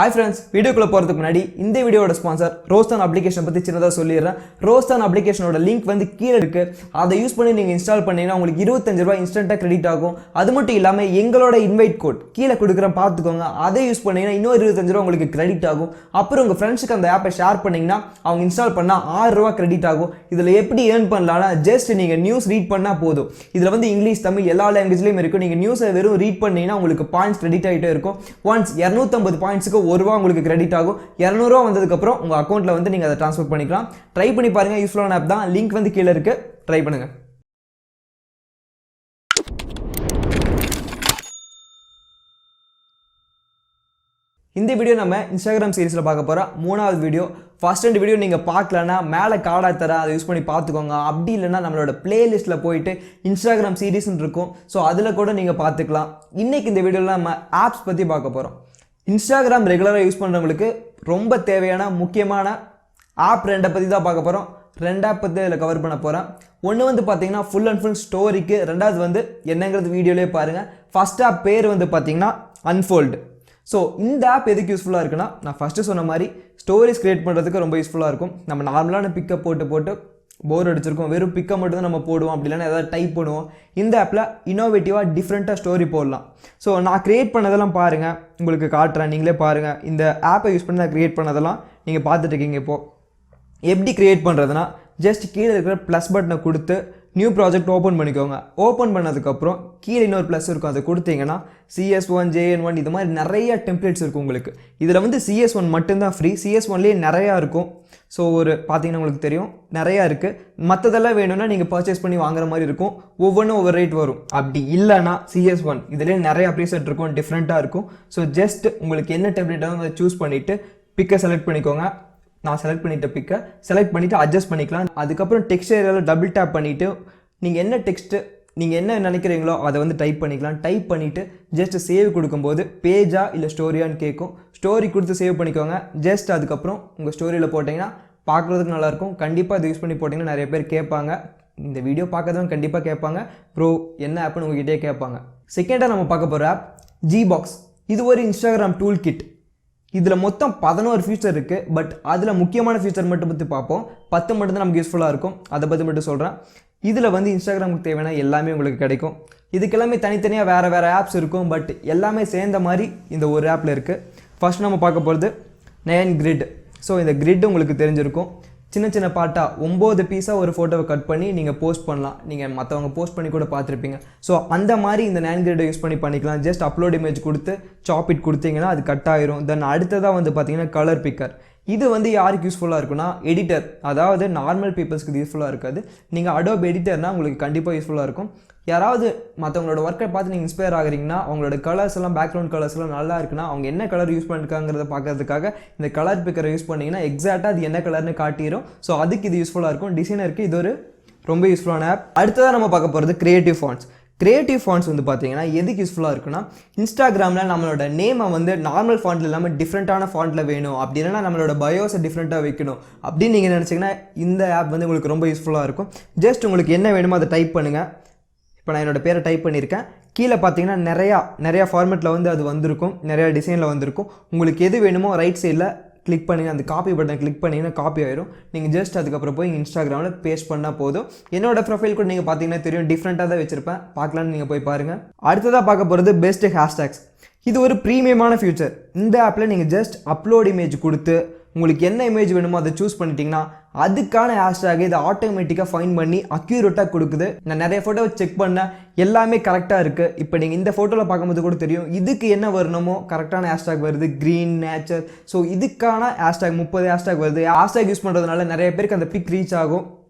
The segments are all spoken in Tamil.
Hi friends, video குள்ள போறதுக்கு முன்னாடி இந்த வீடியோவோட ஸ்பான்சர் Rozdhan Application பத்தி சின்னதா சொல்லிறேன். Rozdhan Applicationோட லிங்க் வந்து கீழ இருக்கு. அதை யூஸ் பண்ணி நீங்க இன்ஸ்டால் பண்ணீங்கன்னா உங்களுக்கு ₹25 இன்ஸ்டன்ட்டா கிரெடிட் ஆகும். அது மட்டும் இல்லாம எங்களோட இன்வைட் கோட் கீழ கொடுக்குறேன் பாத்துக்கோங்க. அதை யூஸ் பண்ணீங்கன்னா இன்னும் ₹25 உங்களுக்கு கிரெடிட் ஆகும். அப்புறம் உங்க ஃப்ரெண்ட்ஸ்க்கு அந்த ஆப்பை ஷேர் பண்ணீங்கன்னா அவங்க இன்ஸ்டால் பண்ணா ₹6 கிரெடிட் ஆகும். இதுல எப்படி ஏர்ன் பண்ணலாம்னா ஜஸ்ட் நீங்க நியூஸ் ரீட் பண்ணா போதும். இதுல வந்து இங்கிலீஷ், தமிழ் எல்லா லாங்குவேஜ்லயும் இருக்கும். நீங்க நியூஸை வெறும் ரீட் பண்ணீங்கன்னா உங்களுக்கு பாயிண்ட்ஸ் கிரெடிட் ஆகிட்டே இருக்கும். ஒன்ஸ் 250 பாயிண்ட்ஸ்க்கு ₹1 உங்களுக்கு கிரெடிட் ஆகும். ₹200 வந்ததுக்கு அப்புறம் உங்க அக்கவுண்ட்ல வந்து நீங்க அதை ட்ரான்ஸ்ஃபர் பண்ணிக்கலாம். ட்ரை பண்ணி பாருங்க, யூஸ்ஃபுல்லான ஆப் தான். லிங்க் வந்து கீழ இருக்கு, ட்ரை பண்ணுங்க. இந்த வீடியோ நம்ம இன்ஸ்டாகிராம் சீரிஸ்ல பார்க்க போற மூணாவது வீடியோ. ஃபர்ஸ்ட் 2 வீடியோ நீங்க பார்க்கலனா மேலே கார்டா தர, அதை யூஸ் பண்ணி பார்த்துக்கோங்க. அப்படி இல்லைன்னா நம்மளோட பிளேலிஸ்ட்ல போயிட்டு இன்ஸ்டாகிராம் சீரிஸ்ன்னு இருக்கும், ஸோ அதில் கூட நீங்க பார்த்துக்கலாம். இன்னைக்கு இந்த வீடியோவில் நம்ம ஆப்ஸ் பற்றி பார்க்க போகிறோம். இன்ஸ்டாகிராம் ரெகுலராக யூஸ் பண்ணுறவங்களுக்கு ரொம்ப தேவையான முக்கியமான ஆப் 2 பற்றி தான் பார்க்க போகிறோம். 2 ஆப் பற்றி இதில் கவர் பண்ண போகிறேன். ஒன்று வந்து பார்த்தீங்கன்னா ஃபுல் அண்ட் ஃபுல் ஸ்டோரிக்கு, ரெண்டாவது வந்து என்னங்கிறது வீடியோலேயே பாருங்கள். ஃபர்ஸ்ட் ஆப் பேர் வந்து பார்த்தீங்கன்னா அன்ஃபோல்டு. ஸோ இந்த ஆப் எதுக்கு யூஸ்ஃபுல்லாக இருக்குன்னா, நான் ஃபஸ்ட்டு சொன்ன மாதிரி ஸ்டோரிஸ் க்ரியேட் பண்ணுறதுக்கு ரொம்ப யூஸ்ஃபுல்லாக இருக்கும். நம்ம நார்மலான பிக்கப் போட்டு போர் அடிச்சிருக்கோம், வெறும் பிக்கை மட்டும் தான் நம்ம போடுவோம், அப்படி இல்லைன்னா ஏதாவது டைப் பண்ணுவோம். இந்த ஆப்பில் இன்னோவேட்டிவாக டிஃப்ரெண்ட்டாக ஸ்டோரி போடலாம். ஸோ நான் க்ரியேட் பண்ணதெல்லாம் பாருங்கள், உங்களுக்கு காட்டுறேன், நீங்களே பாருங்கள். இந்த ஆப்பை யூஸ் பண்ணி நான் க்ரியேட் பண்ணதெல்லாம் நீங்கள் பார்த்துட்டு இருக்கீங்க. இப்போது எப்படி க்ரியேட் பண்ணுறதுனா, ஜஸ்ட் கீழே இருக்கிற ப்ளஸ் பட்டனை கொடுத்து நியூ ப்ராஜெக்ட் ஓப்பன் பண்ணிக்கோங்க. ஓப்பன் பண்ணதுக்கப்புறம் கீழே இன்னொரு ப்ளஸ் இருக்கும், அதை கொடுத்தீங்கன்னா CS1, JN1 இது மாதிரி நிறைய டெம்ப்ளேட்ஸ் இருக்கும் உங்களுக்கு. இதில் வந்து CS1 மட்டும்தான் ஃப்ரீ. CS1லேயே நிறையா இருக்கும். ஸோ ஒரு பார்த்தீங்கன்னா உங்களுக்கு தெரியும் நிறையா இருக்குது. மற்றதெல்லாம் வேணும்னா நீங்கள் பர்ச்சேஸ் பண்ணி வாங்குற மாதிரி இருக்கும். ஒவ்வொன்றும் ஒவ்வொரு ரேட் வரும். அப்படி இல்லைனா CS1 இதுலேயே நிறையா ப்ரீசெட் இருக்கும், டிஃப்ரெண்ட்டாக இருக்கும். ஸோ ஜஸ்ட் உங்களுக்கு என்ன டெம்ப்ளேட்டாக அதை சூஸ் பண்ணிவிட்டு பிக்கை செலக்ட் பண்ணிக்கோங்க. நான் செலக்ட் பண்ணிட்ட பிக்கை செலக்ட் பண்ணிவிட்டு அட்ஜஸ்ட் பண்ணிக்கலாம். அதுக்கப்புறம் டெக்ஸ்ட் ஏரியாவில் டபுள் டேப் பண்ணிவிட்டு நீங்கள் என்ன டெக்ஸ்ட்டு நீங்கள் என்ன நினைக்கிறீங்களோ அதை வந்து டைப் பண்ணிக்கலாம். டைப் பண்ணிவிட்டு ஜஸ்ட் சேவ் கொடுக்கும்போது பேஜா இல்லை ஸ்டோரியான்னு கேட்கும். ஸ்டோரி கொடுத்து சேவ் பண்ணிக்கோங்க. ஜஸ்ட் அதுக்கப்புறம் உங்கள் ஸ்டோரியில் போட்டிங்கன்னா பார்க்குறதுக்கு நல்லாயிருக்கும். கண்டிப்பாக இதை யூஸ் பண்ணி போட்டிங்கன்னா நிறைய பேர் கேட்பாங்க. இந்த வீடியோ பார்க்கறதும் கண்டிப்பாக கேட்பாங்க, ப்ரோ என்ன ஆப்னு உங்ககிட்டே கேட்பாங்க. செகண்டாக நம்ம பார்க்க போகிற ஆப் Gbox. இது ஒரு இன்ஸ்டாகிராம் டூல் கிட். இதில் மொத்தம் 11 ஃபீச்சர் இருக்குது. பட் அதில் முக்கியமான ஃபீச்சர் மட்டும் பற்றி பார்ப்போம். 10 மட்டும் தான் நமக்கு யூஸ்ஃபுல்லாக இருக்கும், அதை பற்றி மட்டும் சொல்கிறேன். இதில் வந்து இன்ஸ்டாகிராமுக்கு தேவையான எல்லாமே உங்களுக்கு கிடைக்கும். இதுக்கெல்லாமே தனித்தனியாக வேறு ஆப்ஸ் இருக்கும், பட் எல்லாமே சேர்ந்த மாதிரி இந்த ஒரு ஆப்பில் இருக்குது. ஃபர்ஸ்ட் நம்ம பார்க்க போகிறது 9 கிரிட். ஸோ இந்த கிரிட் உங்களுக்கு தெரிஞ்சிருக்கும். சின்ன பாட்டாக 9 பீஸாக ஒரு ஃபோட்டோவை கட் பண்ணி நீங்கள் போஸ்ட் பண்ணலாம். நீங்கள் மற்றவங்க போஸ்ட் பண்ணி கூட பார்த்துருப்பீங்க. ஸோ அந்த மாதிரி இந்த 9 கிரிட்டை யூஸ் பண்ணி பண்ணிக்கலாம். ஜஸ்ட் அப்லோட் இமேஜ் கொடுத்து சாப் இட் கொடுத்தீங்கன்னா அது கட் ஆயிரும். தென் அடுத்ததாக வந்து பார்த்தீங்கன்னா கலர் பிக்கர். இது வந்து யாருக்கு யூஸ்ஃபுல்லாக இருக்குன்னா, எடிட்டர், அதாவது நார்மல் பீப்புள்ஸ்க்கு இது யூஸ்ஃபுல்லாக இருக்காது. நீங்கள் அடோப் எடிட்டர்னால் உங்களுக்கு கண்டிப்பாக யூஸ்ஃபுல்லாக இருக்கும். யாராவது மற்றவங்களோட ஒர்க்கை பார்த்து நீங்கள் இன்ஸ்பயர் ஆகிறீங்கன்னா, அவங்களோட கலர்ஸ் எல்லாம் பேக்ரவுண்ட் கலர்ஸ் எல்லாம் நல்லா இருக்குன்னா, அவங்க என்ன கலர் யூஸ் பண்ணிருக்காங்கிறத பார்க்கறதுக்காக இந்த கலர் பிக்கரை யூஸ் பண்ணிங்கன்னா எக்ஸாக்டாக அது என்ன கலர்னு காட்டிடும். ஸோ அதுக்கு இது யூஸ்ஃபுல்லாக இருக்கும். டிசைனருக்கு இது ஒரு ரொம்ப யூஸ்ஃபுல்லான ஆப். அடுத்ததாக நம்ம பார்க்க போகிறது கிரியேட்டிவ் ஃபாண்ட்ஸ். கிரியேட்டிவ் ஃபாண்ட்ஸ் வந்து பார்த்தீங்கன்னா எதுக்கு யூஸ்ஃபுல்லாக இருக்குன்னா, இன்ஸ்டாகிராமில் நம்மளோட நேமை வந்து நார்மல் ஃபாண்ட்டில் இல்லாமல் டிஃப்ரெண்ட்டான ஃபாண்ட்டில் வேணும், அப்படி இல்லைனா நம்மளோட பயோஸை டிஃப்ரெண்ட்டாக வைக்கணும் அப்படின்னு நீங்கள் நினச்சிங்கன்னா இந்த ஆப் வந்து உங்களுக்கு ரொம்ப யூஸ்ஃபுல்லாக இருக்கும். ஜஸ்ட் உங்களுக்கு என்ன வேணுமோ அதை டைப் பண்ணுங்கள். இப்போ நான் என்னோடய பேரை டைப் பண்ணியிருக்கேன். கீழே பார்த்தீங்கன்னா நிறையா ஃபார்மேட்டில் வந்து அது வந்திருக்கும், நிறையா டிசைனில் வந்திருக்கும். உங்களுக்கு எது வேணுமோ ரைட் சைடில் கிளிக் பண்ணிங்க, அந்த காப்பி பட்டன் கிளிக் பண்ணிங்கன்னா காப்பி ஆயிரும். நீங்கள் ஜஸ்ட் அதுக்கப்புறம் போய் இன்ஸ்டாகிராமில் பேஸ்ட் பண்ணால் போதும். என்னோட ப்ரொஃபைல் கூட நீங்கள் பார்த்தீங்கன்னா தெரியும், டிஃப்ரெண்ட்டாக தான் வச்சுருப்பேன். பார்க்கலான்னு நீங்கள் போய் பாருங்கள். அடுத்ததாக பார்க்க போகிறது பெஸ்ட் ஹேஷ்டேக்ஸ். இது ஒரு ப்ரீமியமான ஃபியூச்சர். இந்த ஆப்பில் நீங்கள் ஜஸ்ட் அப்லோட் இமேஜ் கொடுத்து உங்களுக்கு என்ன இமேஜ் வேணுமோ அதை சூஸ் பண்ணிட்டீங்கன்னா அதுக்கான ஹேஷ்டேக் இதை ஆட்டோமேட்டிக்காக ஃபைன் பண்ணி அக்யூரேட்டாக கொடுக்குது. நான் நிறைய ஃபோட்டோவை செக் பண்ணேன், எல்லாமே கரெக்டாக இருக்குது. இப்போ நீங்கள் இந்த ஃபோட்டோவில் பார்க்கும்போது கூட தெரியும் இதுக்கு என்ன வரணுமோ கரெக்டான ஹேஷ்டேக் வருது. க்ரீன், நேச்சர், ஸோ இதுக்கான ஹேஷ்டேக் 30 ஹேஷ்டேக் வருது. ஹேஷ்டேக் யூஸ் பண்ணுறதுனால நிறைய பேருக்கு அந்த பிக் ரீச் ஆகும்,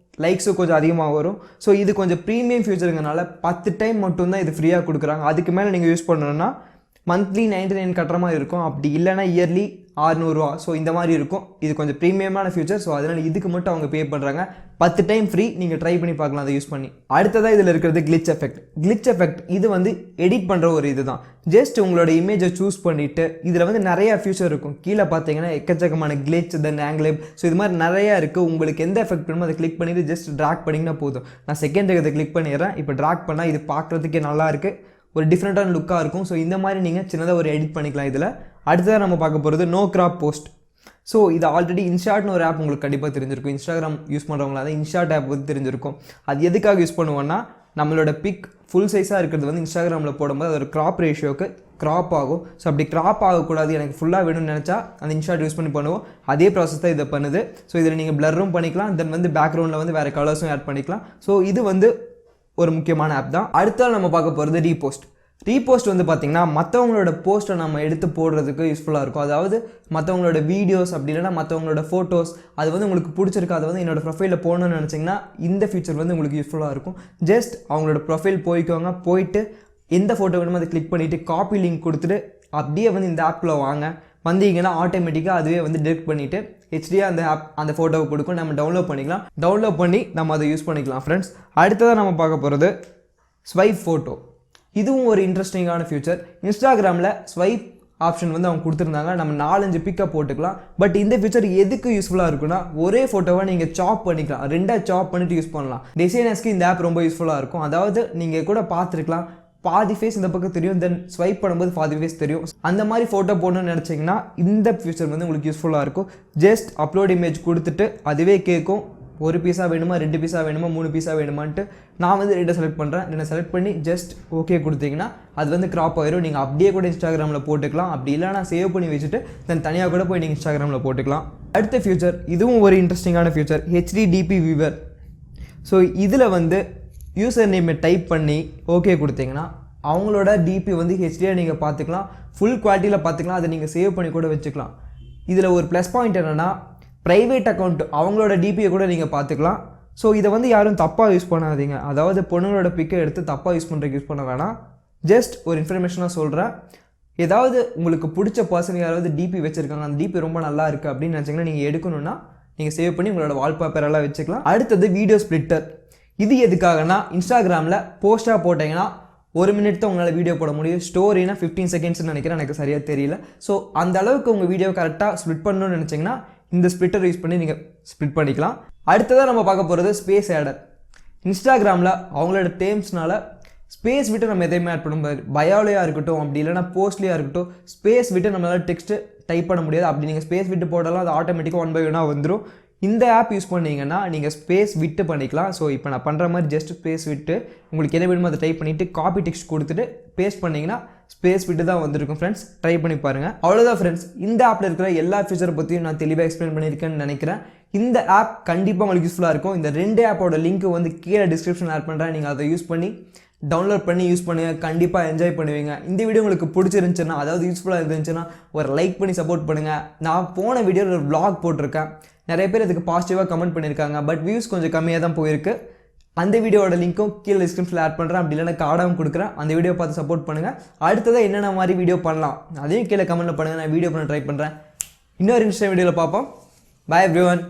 லைக்ஸும் கொஞ்சம் அதிகமாக வரும். ஸோ இது கொஞ்சம் ப்ரீமியம் ஃபியூச்சருங்கனால 10 டைம் மட்டும்தான் இது ஃப்ரீயாக கொடுக்குறாங்க. அதுக்கு மேலே நீங்கள் யூஸ் பண்ணணும்னா மந்த்லி 99 கட்டுற மாதிரி இருக்கும், அப்படி இல்லைனா இயர்லி ₹600. ஸோ இந்த மாதிரி இருக்கும். இது கொஞ்சம் ப்ரீமியமான ஃபியூச்சர். ஸோ அதனால் இதுக்கு மட்டும் அவங்க பே பண்ணுறாங்க. 10 டைம் ஃப்ரீ. நீங்கள் ட்ரை பண்ணி பார்க்கலாம் அதை யூஸ் பண்ணி. அடுத்ததாக இதில் இருக்கிறது கிளிச் எஃபெக்ட். கிளிச் எஃபெக்ட் இது வந்து எடிட் பண்ணுற ஒரு இது தான். ஜஸ்ட் உங்களோட இமேஜை சூஸ் பண்ணிவிட்டு இதில் வந்து நிறையா ஃபியூச்சர் இருக்கும். கீழே பார்த்தீங்கன்னா எக்கச்சக்கமான கிளிச், தென் ஆங்கிலேப், ஸோ இது மாதிரி நிறையா இருக்குது. உங்களுக்கு எந்த எஃபெக்ட் வேணுமோ அதை கிளிக் பண்ணிவிட்டு ஜஸ்ட் ட்ராக் பண்ணிங்கன்னா போதும். நான் செகண்டுக்கு அதை கிளிக் பண்ணிடுறேன். இப்போ ட்ராக் பண்ணால் இது பார்க்குறதுக்கே நல்லாயிருக்கு, ஒரு டிஃப்ரெண்ட்டான லுக்காக இருக்கும். ஸோ இந்த மாதிரி நீங்கள் சின்னதாக ஒரு எடிட் பண்ணிக்கலாம் இதில். அடுத்ததாக நம்ம பார்க்க போகிறது நோ கிராப் போஸ்ட். ஸோ இது ஆல்ரெடி இன்ஷாட்னு ஒரு ஆப் உங்களுக்கு கண்டிப்பாக தெரிஞ்சிருக்கும். இன்ஸ்டாகிராம் யூஸ் பண்ணுறவங்களா தான் இன்ஷாட் ஆப் வந்து தெரிஞ்சிருக்கும். அது எதுக்காக யூஸ் பண்ணுவோன்னா, நம்மளோட பிக் ஃபுல் சைஸாக இருக்கிறது வந்து இன்ஸ்டாகிராமில் போடும்போது அது ஒரு கிராப் ரேஷியோக்கு கிராப் ஆகும். ஸோ அப்படி கிராப் ஆகக்கூடாது, எனக்கு ஃபுல்லாக வேணும்னு நினச்சா அந்த இன்ஷாட் யூஸ் பண்ணி பண்ணுவோம். அதே ப்ராசஸ் தான் இதை பண்ணுது. ஸோ இதில் நீங்கள் பிளரும் பண்ணிக்கலாம், தென் வந்து பேக்ரவுண்டில் வந்து வேறு கலர்ஸும் ஆட் பண்ணிக்கலாம். ஸோ இது வந்து ஒரு முக்கியமான ஆப் தான். அடுத்தால் நம்ம பார்க்க போகிறது ரீபோஸ்ட். ரீபோஸ்ட் வந்து பார்த்திங்கன்னா மற்றவங்களோட போஸ்ட்டை நம்ம எடுத்து போடுறதுக்கு யூஸ்ஃபுல்லாக இருக்கும். அதாவது மற்றவங்களோட வீடியோஸ் அப்படி இல்லைனா மற்றவங்களோட ஃபோட்டோஸ் அது வந்து உங்களுக்கு பிடிச்சிருக்கு, அதை வந்து என்னோடய ப்ரொஃபைலில் போடணும்னு நினச்சிங்கன்னா இந்த ஃபீச்சர் வந்து உங்களுக்கு யூஸ்ஃபுல்லாக இருக்கும். ஜஸ்ட் அவங்களோட ப்ரொஃபைல் போய்க்கோங்க, போயிட்டு எந்த ஃபோட்டோ வேணுமோ அதை கிளிக் பண்ணிவிட்டு காப்பி லிங்க் கொடுத்துட்டு அப்படியே வந்து இந்த ஆப்பில் வாங்க. வந்தீங்கன்னா ஆட்டோமேட்டிக்காக அதுவே வந்து டிரெக்ட் பண்ணிவிட்டு ஹெச்டியாக அந்த ஆப் அந்த ஃபோட்டோவை கொடுக்கும். நம்ம டவுன்லோட் பண்ணிக்கலாம். டவுன்லோட் பண்ணி நம்ம அதை யூஸ் பண்ணிக்கலாம் ஃப்ரெண்ட்ஸ். அடுத்ததாக நம்ம பார்க்க போகிறது ஸ்வைப் ஃபோட்டோ. இதுவும் ஒரு இன்ட்ரெஸ்டிங்கான ஃபியூச்சர். இன்ஸ்டாகிராமில் ஸ்வைப் ஆப்ஷன் வந்து அவங்க கொடுத்துருந்தாங்க, நம்ம 4-5 பிக்கப் போட்டுக்கலாம். பட் இந்த ஃபியூச்சர் எதுக்கு யூஸ்ஃபுல்லாக இருக்குன்னா, ஒரே ஃபோட்டோவை நீங்கள் சாப் பண்ணிக்கலாம், 2 சாப் பண்ணிட்டு யூஸ் பண்ணலாம். டிசைனர்ஸ்க்கு இந்த ஆப் ரொம்ப யூஸ்ஃபுல்லாக இருக்கும். அதாவது நீங்கள் கூட பார்த்துருக்கலாம், பாதி ஃபேஸ் இந்த பக்கம் தெரியும், தென் ஸ்வைப் பண்ணும்போது பாதி ஃபேஸ் தெரியும். அந்த மாதிரி ஃபோட்டோ போடணும்னு நினச்சிங்கன்னா இந்த ஃபியூச்சர் வந்து உங்களுக்கு யூஸ்ஃபுல்லாக இருக்கும். ஜஸ்ட் அப்லோட் இமேஜ் கொடுத்துட்டு அதுவே கேட்கும், 1 பீஸாக வேணுமா, 2 பீஸாக வேணுமா, 3 பீஸாக வேணுமான்ட்டு. நான் வந்து 2 செலக்ட் பண்ணுறேன். 2 செலக்ட் பண்ணி ஜஸ்ட் ஓகே கொடுத்தீங்கன்னா அது வந்து கிராப் ஆகிரும். நீங்கள் அப்படியே கூட இன்ஸ்டாகிராமில் போட்டுக்கலாம். அப்படி இல்லைனா சேவ் பண்ணி வச்சுட்டு தென் தனியாக கூட போய் நீங்கள் இன்ஸ்டாகிராமில் போட்டுக்கலாம். அடுத்த ஃபியூச்சர், இதுவும் ஒரு இன்ட்ரெஸ்டிங்கான ஃபியூச்சர், HDDP வியூவர். ஸோ இதில் வந்து யூசர் நேமை டைப் பண்ணி ஓகே கொடுத்தீங்கன்னா அவங்களோட டிபி வந்து ஹெச்டியாக நீங்கள் பார்த்துக்கலாம், ஃபுல் குவாலிட்டியில் பார்த்துக்கலாம். அதை நீங்கள் சேவ் பண்ணி கூட வச்சுக்கலாம். இதில் ஒரு ப்ளஸ் பாயிண்ட் என்னென்னா, ப்ரைவேட் அக்கௌண்ட் அவங்களோட டிபியை கூட நீங்கள் பார்த்துக்கலாம். ஸோ இதை வந்து யாரும் தப்பாக யூஸ் பண்ணாதீங்க. அதாவது பொண்ணுங்களோட பிக்கை எடுத்து தப்பாக யூஸ் பண்ண வேணாம். ஜஸ்ட் ஒரு இன்ஃபர்மேஷனாக சொல்கிறேன். ஏதாவது உங்களுக்கு பிடிச்ச பர்சன் யாராவது டிபி வச்சுருக்காங்க, அந்த டிபி ரொம்ப நல்லா இருக்குது அப்படின்னு நினச்சிங்கன்னா நீங்கள் எடுக்கணும்னா நீங்கள் சேவ் பண்ணி உங்களோட வால்பேப்பரெல்லாம் வச்சுக்கலாம். அடுத்தது வீடியோ ஸ்ப்ளிட்டர். இது எதுக்காகனா, இன்ஸ்டாகிராமில் போஸ்ட்டாக போட்டிங்கன்னா 1 மினிட் தான் உங்களால் வீடியோ போட முடியும். ஸ்டோரினா 15 செகண்ட்ஸ்னு நினைக்கிறேன், எனக்கு சரியாக தெரியல. ஸோ அந்த அளவுக்கு உங்கள் வீடியோ கரெக்டாக ஸ்ப்ளிட் பண்ணணும்னு நினச்சிங்கன்னா இந்த ஸ்ப்ளிட்டர் யூஸ் பண்ணி நீங்கள் ஸ்ப்ளிட் பண்ணிக்கலாம். அடுத்ததாக நம்ம பார்க்க போகிறது ஸ்பேஸ் ஆடர். இன்ஸ்டாகிராமில் அவங்களோட டேர்ம்ஸ்னால ஸ்பேஸ் விட்டு நம்ம எதையுமே ஆட் பண்ண முடியாது. பயோலையாக இருக்கட்டும், அப்படி இல்லைனா போஸ்ட்லியாக இருக்கட்டும், ஸ்பேஸ் விட்டு நம்மளால் டெக்ஸ்ட்டு டைப் பண்ண முடியாது. அப்படி நீங்கள் ஸ்பேஸ் விட்டு போட்டாலும் அது ஆட்டோமேட்டிக்காக 1 by 1 வந்துடும். இந்த ஆப் யூஸ் பண்ணிங்கன்னா நீங்கள் ஸ்பேஸ் விட்டு பண்ணிக்கலாம். ஸோ இப்போ நான் பண்ணுற மாதிரி ஜஸ்ட் ஸ்பேஸ் விட்டு உங்களுக்கு எதை வேணுமோ அதை டைப் பண்ணிவிட்டு காப்பி டெக்ஸ்ட் கொடுத்துட்டு பேஸ்ட் பண்ணிங்கன்னா ஸ்பேஸ் விட்டு தான் வந்திருக்கும் ஃப்ரெண்ட்ஸ். ட்ரை பண்ணி பாருங்கள். அவ்வளோதான் ஃப்ரெண்ட்ஸ், இந்த ஆப்பில் இருக்கிற எல்லா ஃபீச்சரை பற்றியும் நான் தெளிவாக எக்ஸ்பிளைன் பண்ணியிருக்கேன்னு நினைக்கிறேன். இந்த ஆப் கண்டிப்பாக உங்களுக்கு யூஸ்ஃபுல்லாக இருக்கும். இந்த 2 ஆப்போட லிங்க் வந்து கீழே டிஸ்கிரிப்ஷன் ஆட் பண்ணுறேன். நீங்கள் அதை யூஸ் பண்ணி டவுன்லோட் பண்ணி யூஸ் பண்ணுங்கள். கண்டிப்பாக என்ஜாய் பண்ணுவீங்க. இந்த வீடியோ உங்களுக்கு பிடிச்சிருந்துச்சுன்னா, அதாவது யூஸ்ஃபுல்லாக இருந்துச்சுன்னா ஒரு லைக் பண்ணி சப்போர்ட் பண்ணுங்கள். நான் போன வீடியோவில் ஒரு vlog போட்டிருக்கேன். நிறைய பேர் இதுக்கு பாசிட்டிவாக கமெண்ட் பண்ணியிருக்காங்க. பட் வியூஸ் கொஞ்சம் கம்மியாக தான் போயிருக்கு. அந்த வீடியோட லிங்க்கும் கீழே டிஸ்கிரிப்ஷனில் ஆட் பண்ணுறேன். அப்படி இல்லைனா கார்டாகவும் கொடுக்குறேன். அந்த வீடியோ பார்த்து சப்போர்ட் பண்ணுங்கள். அடுத்ததாக என்னென்ன மாதிரி வீடியோ பண்ணலாம் அதையும் கீழே கமெண்ட்டில் பண்ணுங்கள். நான் வீடியோ பண்ண ட்ரை பண்ணுறேன். இன்னொரு இன்ஸ்டா வீடியோவில் பார்ப்போம். பாய் எவ்ரிவன்.